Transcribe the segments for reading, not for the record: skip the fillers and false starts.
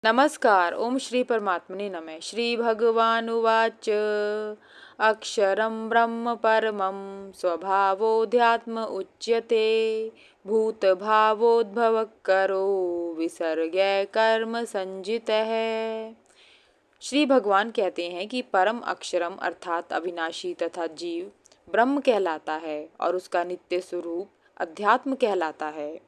नमस्कार। ओम श्री परमात्मने नमः। श्री भगवानुवाच अक्षरं ब्रह्म परमं स्वभावोऽध्यात्म उच्यते भूतभावोद्भवकरो विसर्गः कर्म संजितः। श्री भगवान कहते हैं कि परम अक्षरम अर्थात अविनाशी तथा जीव ब्रह्म कहलाता है और उसका नित्य स्वरूप अध्यात्म कहलाता है।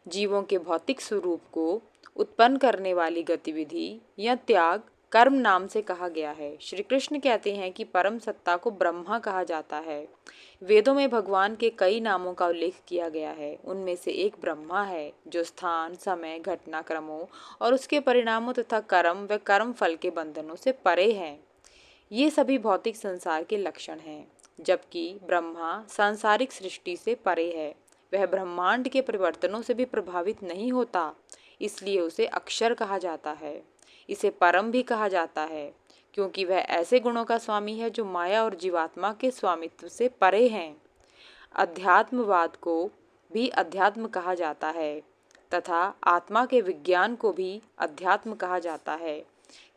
जीवों के भौतिक स्वरूप को उत्पन्न करने वाली गतिविधि या त्याग कर्म नाम से कहा गया है। श्री कृष्ण कहते हैं कि परम सत्ता को ब्रह्मा कहा जाता है। वेदों में भगवान के कई नामों का उल्लेख किया गया है। उनमें से एक ब्रह्मा है जो स्थान, समय, घटनाक्रमों और उसके परिणामों तथा कर्म व कर्म फल के बंधनों से परे हैं। ये सभी भौतिक संसार के लक्षण हैं, जबकि ब्रह्मा सांसारिक सृष्टि से परे है। वह ब्रह्मांड के परिवर्तनों से भी प्रभावित नहीं होता, इसलिए उसे अक्षर कहा जाता है। इसे परम भी कहा जाता है क्योंकि वह ऐसे गुणों का स्वामी है जो माया और जीवात्मा के स्वामित्व से परे हैं। अध्यात्मवाद को भी अध्यात्म कहा जाता है तथा आत्मा के विज्ञान को भी अध्यात्म कहा जाता है,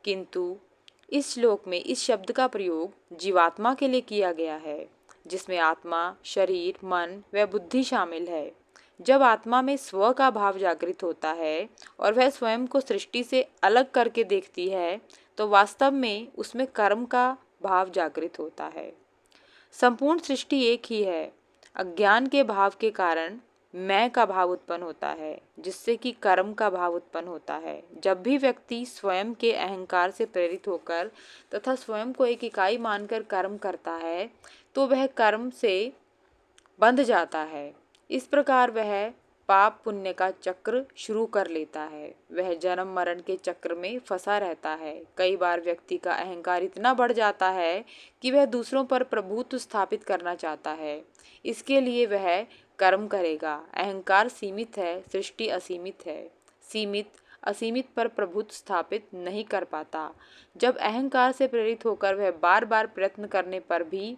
किंतु इस श्लोक में इस शब्द का प्रयोग जीवात्मा के लिए किया गया है, जिसमें आत्मा, शरीर, मन व बुद्धि शामिल है। जब आत्मा में स्व का भाव जागृत होता है और वह स्वयं को सृष्टि से अलग करके देखती है, तो वास्तव में उसमें कर्म का भाव जागृत होता है। संपूर्ण सृष्टि एक ही है। अज्ञान के भाव के कारण मैं का भाव उत्पन्न होता है, जिससे कि कर्म का भाव उत्पन्न होता है। जब भी व्यक्ति स्वयं के अहंकार से प्रेरित होकर तथा स्वयं को एक इकाई मानकर कर्म करता है, तो वह कर्म से बंध जाता है। इस प्रकार वह पाप पुण्य का चक्र शुरू कर लेता है। वह जन्म मरण के चक्र में फंसा रहता है। कई बार व्यक्ति का अहंकार इतना बढ़ जाता है कि वह दूसरों पर प्रभुत्व स्थापित करना चाहता है। इसके लिए वह कर्म करेगा। अहंकार सीमित है, सृष्टि असीमित है। सीमित असीमित पर प्रभुत्व स्थापित नहीं कर पाता। जब अहंकार से प्रेरित होकर वह बार बार प्रयत्न करने पर भी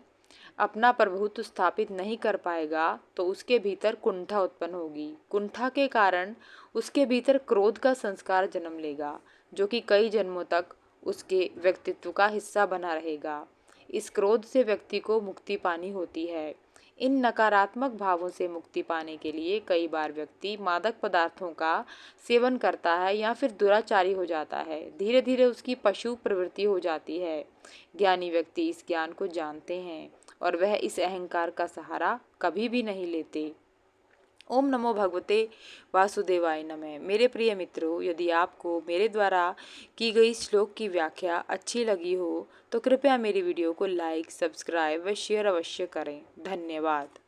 अपना प्रभुत्व स्थापित नहीं कर पाएगा, तो उसके भीतर कुंठा उत्पन्न होगी। कुंठा के कारण उसके भीतर क्रोध का संस्कार जन्म लेगा, जो कि कई जन्मों तक उसके व्यक्तित्व का हिस्सा बना रहेगा। इस क्रोध से व्यक्ति को मुक्ति पानी होती है। इन नकारात्मक भावों से मुक्ति पाने के लिए कई बार व्यक्ति मादक पदार्थों का सेवन करता है या फिर दुराचारी हो जाता है। धीरे धीरे उसकी पशु प्रवृत्ति हो जाती है। ज्ञानी व्यक्ति इस ज्ञान को जानते हैं और वह इस अहंकार का सहारा कभी भी नहीं लेते। ओम नमो भगवते वासुदेवाय नमः। मेरे प्रिय मित्रों, यदि आपको मेरे द्वारा की गई श्लोक की व्याख्या अच्छी लगी हो तो कृपया मेरी वीडियो को लाइक, सब्सक्राइब व शेयर अवश्य करें। धन्यवाद।